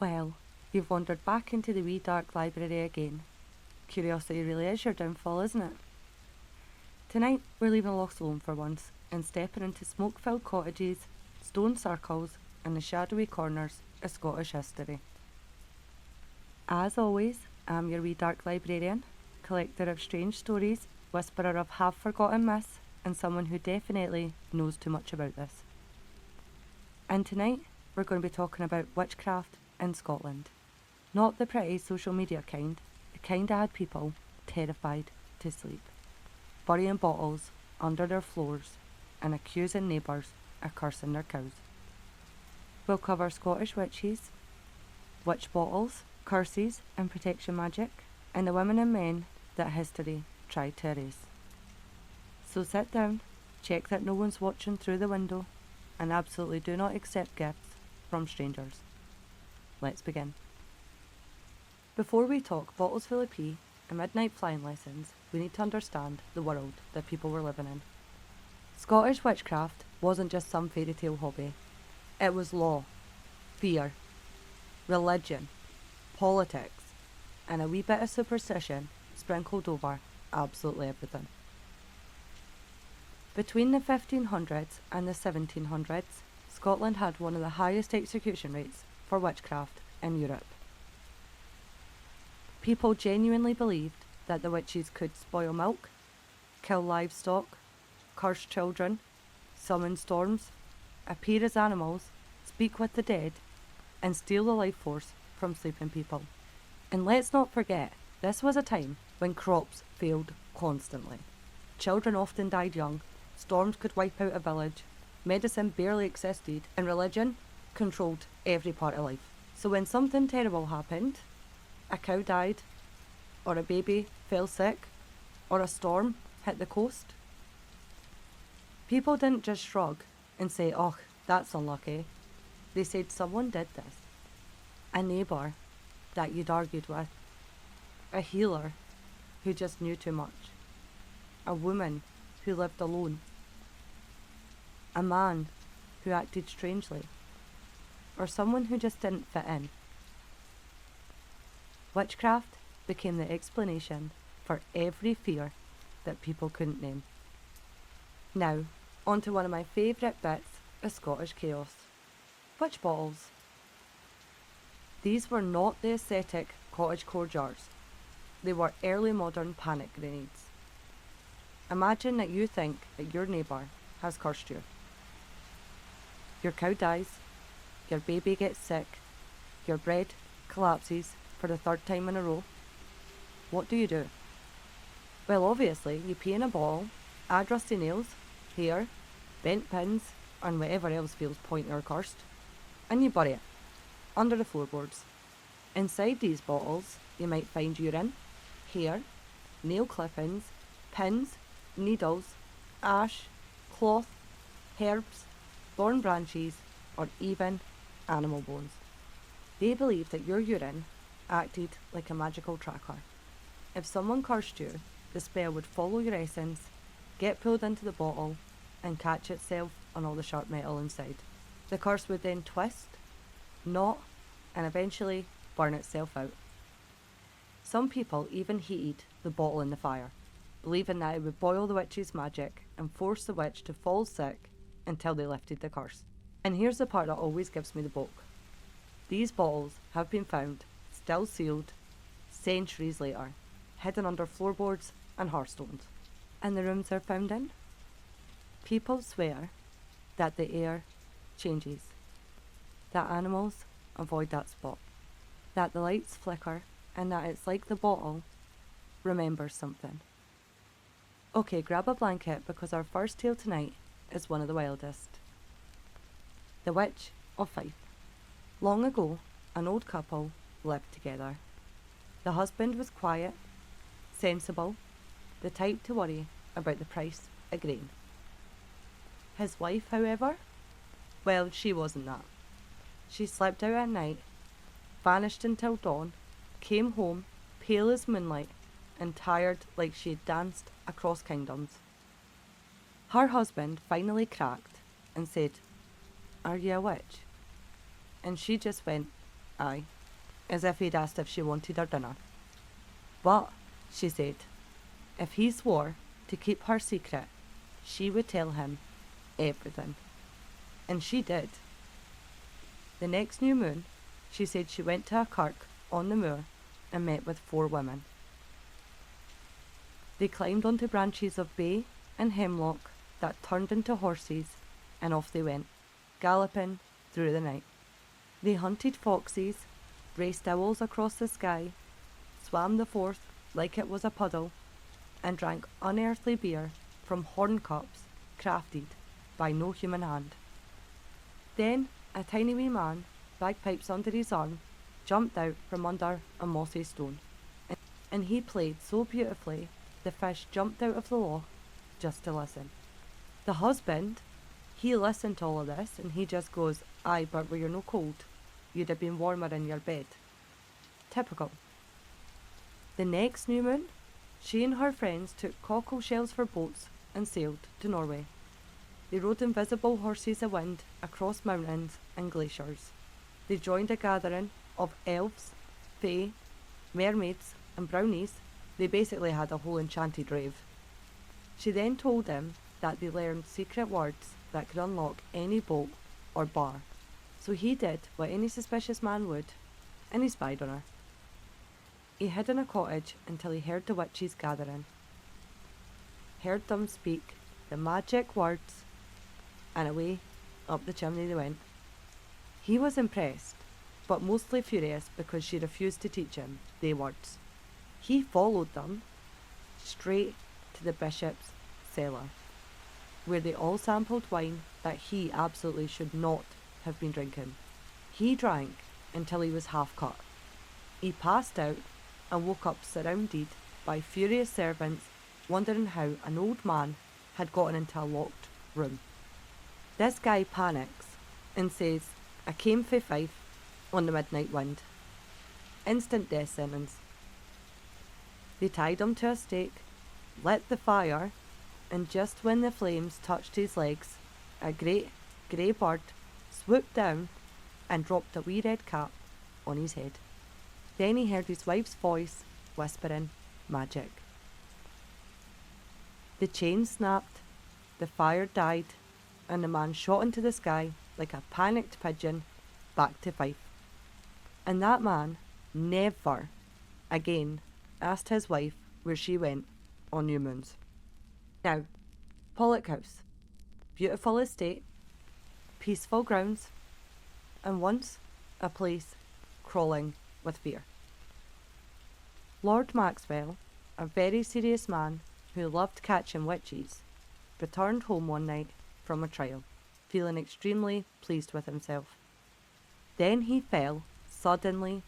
Well, you've wandered back into the wee dark library again. Curiosity really is your downfall, isn't it? Tonight, we're leaving Lochs alone for once and stepping into smoke-filled cottages, stone circles, and the shadowy corners of Scottish history. As always, I'm your wee dark librarian, collector of strange stories, whisperer of half-forgotten myths, and someone who definitely knows too much about this. And tonight, we're going to be talking about witchcraft in Scotland. Not the pretty social media kind, the kind that had people terrified to sleep, burying bottles under their floors and accusing neighbours of cursing their cows. We'll cover Scottish witches, witch bottles, curses and protection magic, and the women and men that history tried to erase. So sit down, check that no one's watching through the window, and absolutely do not accept gifts from strangers. Let's begin. Before we talk bottles full of pee and midnight flying lessons, we need to understand the world that people were living in. Scottish witchcraft wasn't just some fairy tale hobby. It was law, fear, religion, politics, and a wee bit of superstition sprinkled over absolutely everything. Between the 1500s and the 1700s, Scotland had one of the highest execution rates for witchcraft in Europe. People genuinely believed that the witches could spoil milk, kill livestock, curse children, summon storms, appear as animals, speak with the dead, and steal the life force from sleeping people. And let's not forget, this was a time when crops failed constantly. Children often died young, storms could wipe out a village, medicine barely existed, and religion controlled every part of life. So when something terrible happened, a cow died, or a baby fell sick, or a storm hit the coast, people didn't just shrug and say, "Oh, that's unlucky." They said someone did this. A neighbour that you'd argued with, a healer who just knew too much, a woman who lived alone, a man who acted strangely, or someone who just didn't fit in. Witchcraft became the explanation for every fear that people couldn't name. Now, on to one of my favourite bits of Scottish chaos. Witch bottles. These were not the aesthetic cottagecore jars. They were early modern panic grenades. Imagine that you think that your neighbour has cursed you. Your cow dies, your baby gets sick, your bread collapses for the third time in a row. What do? Well, obviously, you pee in a bottle, add rusty nails, hair, bent pins, and whatever else feels pointy or cursed, and you bury it under the floorboards. Inside these bottles, you might find urine, hair, nail clippings, pins, needles, ash, cloth, herbs, thorn branches, or even animal bones. They believed that your urine acted like a magical tracker. If someone cursed you, the spell would follow your essence, get pulled into the bottle, and catch itself on all the sharp metal inside. The curse would then twist, knot, and eventually burn itself out. Some people even heated the bottle in the fire, believing that it would boil the witch's magic and force the witch to fall sick until they lifted the curse. And here's the part that always gives me the bulk. These bottles have been found, still sealed, centuries later, hidden under floorboards and hearthstones. And the rooms they're found in? People swear that the air changes, that animals avoid that spot, that the lights flicker, and that it's like the bottle remembers something. Okay, grab a blanket because our first tale tonight is one of the wildest. The Witch of Fife. Long ago, an old couple lived together. The husband was quiet, sensible, the type to worry about the price of grain. His wife, however, well, she wasn't that. She slept out at night, vanished until dawn, came home, pale as moonlight, and tired like she had danced across kingdoms. Her husband finally cracked and said, "Are you a witch?" And she just went, Aye, as if he'd asked if she wanted her dinner. But, she said, if he swore to keep her secret, she would tell him everything. And she did. The next new moon, she said she went to a kirk on the moor and met with 4 women. They climbed onto branches of bay and hemlock that turned into horses, and off they went, galloping through the night. They hunted foxes, raced owls across the sky, swam the Forth like it was a puddle, and drank unearthly beer from horn cups crafted by no human hand. Then a tiny wee man, bagpipes under his arm, jumped out from under a mossy stone, and he played so beautifully the fish jumped out of the loch just to listen. The husband, he listened to all of this, and he just goes, "Aye, but were you no cold? You'd have been warmer in your bed." Typical. The next new moon, she and her friends took cockle shells for boats and sailed to Norway. They rode invisible horses of wind across mountains and glaciers. They joined a gathering of elves, fae, mermaids and brownies. They basically had a whole enchanted rave. She then told him that they learned secret words that could unlock any bolt or bar. So he did what any suspicious man would, and he spied on her. He hid in a cottage until he heard the witches gathering. Heard them speak the magic words, and away up the chimney they went. He was impressed, but mostly furious because she refused to teach him they words. He followed them straight to the bishop's cellar, where they all sampled wine that he absolutely should not have been drinking. He drank until he was half cut. He passed out and woke up surrounded by furious servants wondering how an old man had gotten into a locked room. This guy panics and says, "I came fae Fife on the midnight wind." Instant death sentence. They tied him to a stake, lit the fire, and just when the flames touched his legs, a great grey bird swooped down and dropped a wee red cap on his head. Then he heard his wife's voice whispering magic. The chain snapped, the fire died, and the man shot into the sky like a panicked pigeon back to Fife. And that man never again asked his wife where she went on new moons. Now, Pollock House. Beautiful estate, peaceful grounds, and once a place crawling with fear. Lord Maxwell, a very serious man who loved catching witches, returned home one night from a trial, feeling extremely pleased with himself. Then he fell suddenly,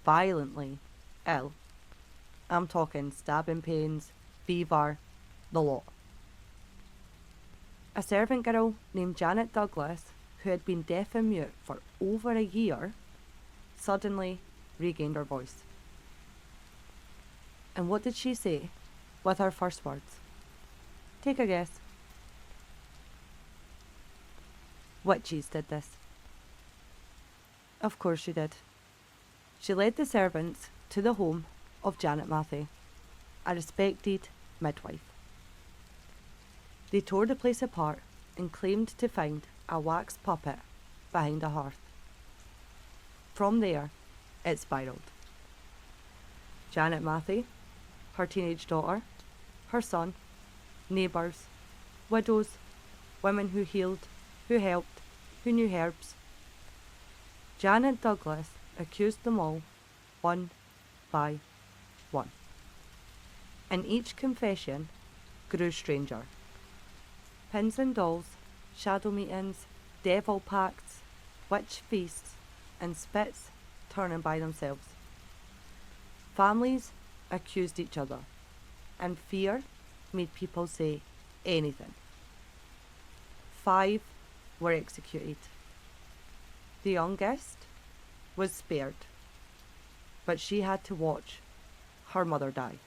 violently ill. I'm talking stabbing pains, fever, the lot. A servant girl named Janet Douglas, who had been deaf and mute for over a year, suddenly regained her voice. And what did she say with her first words? Take a guess. Witches did this. Of course she did. She led the servants to the home of Janet Matthew, a respected midwife. They tore the place apart and claimed to find a wax puppet behind a hearth. From there, it spiraled. Janet Matthew, her teenage daughter, her son, neighbours, widows, women who healed, who helped, who knew herbs. Janet Douglas accused them all, one by one. And each confession grew stranger. Pins and dolls, shadow meetings, devil pacts, witch feasts, and spits turning by themselves. Families accused each other, and fear made people say anything. 5 were executed. The youngest was spared, but she had to watch her mother die.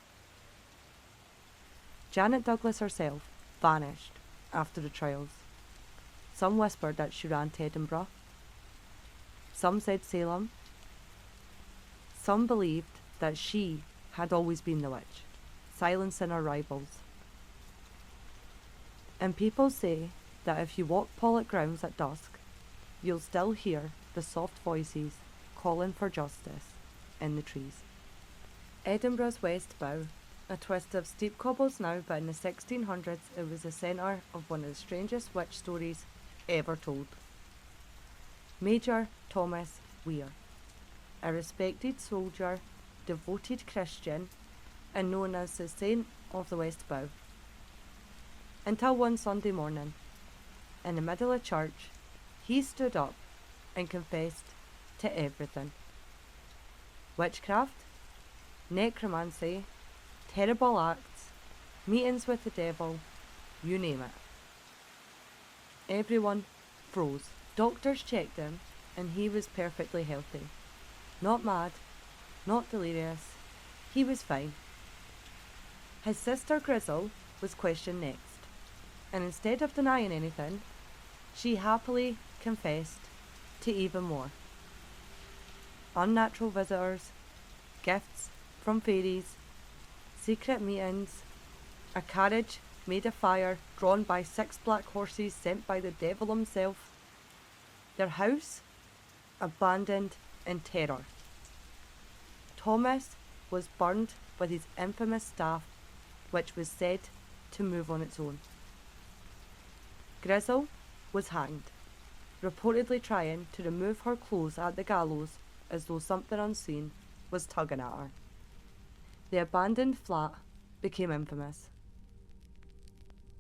Janet Douglas herself vanished after the trials. Some whispered that she ran to Edinburgh. Some said Salem. Some believed that she had always been the witch, silencing her rivals. And people say that if you walk Pollock grounds at dusk, you'll still hear the soft voices calling for justice in the trees. Edinburgh's West Bow, a twist of steep cobbles now, but in the 1600s it was the centre of one of the strangest witch stories ever told. Major Thomas Weir, a respected soldier, devoted Christian, and known as the Saint of the West Bow. Until one Sunday morning, in the middle of church, he stood up and confessed to everything. Witchcraft, necromancy, terrible acts, meetings with the devil, you name it. Everyone froze. Doctors checked him and he was perfectly healthy. Not mad, not delirious, he was fine. His sister Grizzle was questioned next, and instead of denying anything, she happily confessed to even more. Unnatural visitors, gifts from fairies, secret meetings, a carriage made of fire drawn by 6 black horses sent by the devil himself, their house abandoned in terror. Thomas was burned with his infamous staff, which was said to move on its own. Grizzle was hanged, reportedly trying to remove her clothes at the gallows as though something unseen was tugging at her. The abandoned flat became infamous.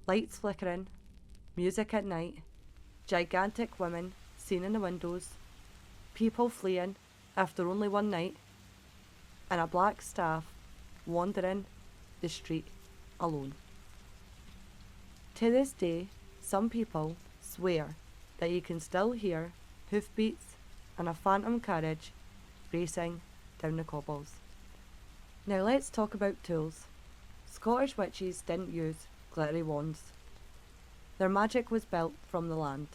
Lights flickering, music at night, gigantic women seen in the windows, people fleeing after only one night, and a black staff wandering the street alone. To this day, some people swear that you can still hear hoofbeats and a phantom carriage racing down the cobbles. Now let's talk about tools. Scottish witches didn't use glittery wands. Their magic was built from the land.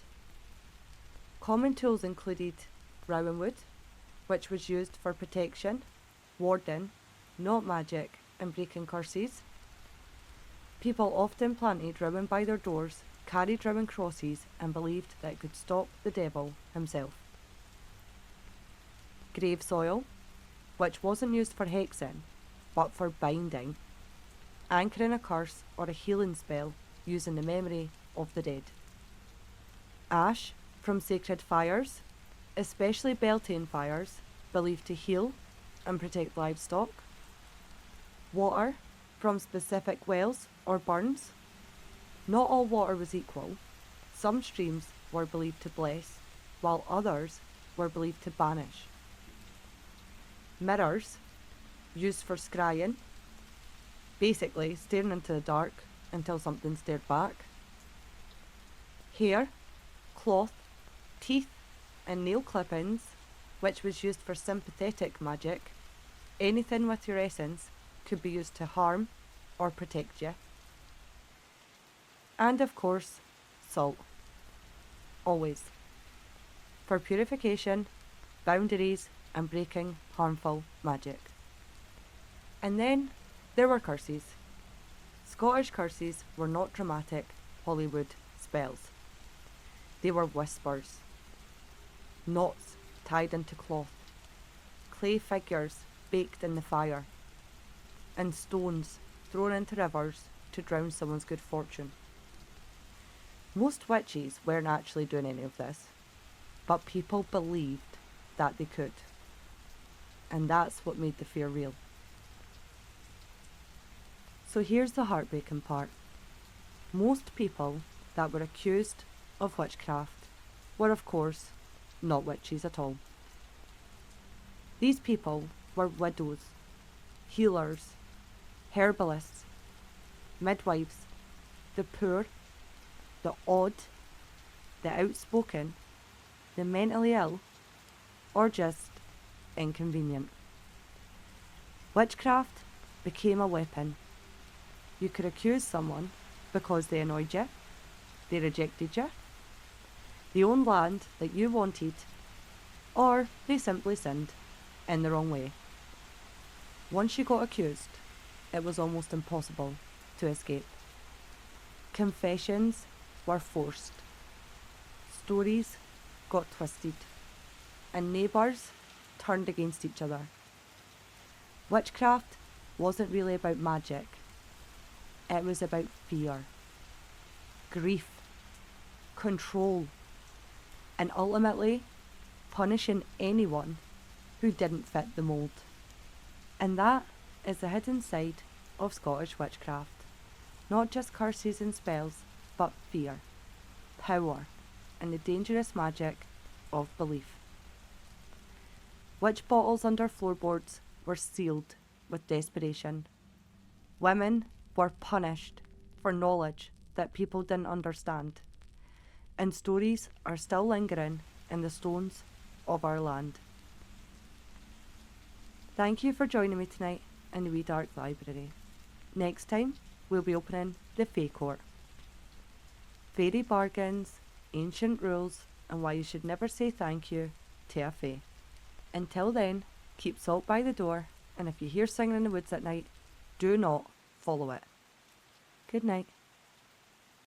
Common tools included rowan wood, which was used for protection, warding, not magic, and breaking curses. People often planted rowan by their doors, carried rowan crosses, and believed that it could stop the devil himself. Grave soil, which wasn't used for hexing, but for binding, anchoring a curse or a healing spell using the memory of the dead. Ash from sacred fires, especially Beltane fires, believed to heal and protect livestock. Water from specific wells or burns. Not all water was equal. Some streams were believed to bless, while others were believed to banish. Mirrors, used for scrying, basically staring into the dark until something stared back. Hair, cloth, teeth, and nail clippings, which was used for sympathetic magic. Anything with your essence could be used to harm or protect you. And of course, salt. Always. For purification, boundaries, and breaking harmful magic. And then there were curses. Scottish curses were not dramatic Hollywood spells. They were whispers, knots tied into cloth, clay figures baked in the fire, and stones thrown into rivers to drown someone's good fortune. Most witches weren't actually doing any of this, but people believed that they could. And that's what made the fear real. So here's the heartbreaking part. Most people that were accused of witchcraft were, of course, not witches at all. These people were widows, healers, herbalists, midwives, the poor, the odd, the outspoken, the mentally ill, or just inconvenient. Witchcraft became a weapon. You could accuse someone because they annoyed you, they rejected you, they owned land that you wanted, or they simply sinned in the wrong way. Once you got accused, it was almost impossible to escape. Confessions were forced, stories got twisted, and neighbours turned against each other. Witchcraft wasn't really about magic, it was about fear, grief, control, and ultimately punishing anyone who didn't fit the mould. And that is the hidden side of Scottish witchcraft. Not just curses and spells, but fear, power, and the dangerous magic of belief. Witch bottles under floorboards were sealed with desperation. Women were punished for knowledge that people didn't understand. And stories are still lingering in the stones of our land. Thank you for joining me tonight in the Wee Dark Library. Next time, we'll be opening the Fae Court. Fairy bargains, ancient rules, and why you should never say thank you to a fae. Until then, keep salt by the door, and if you hear singing in the woods at night, do not follow it. Good night.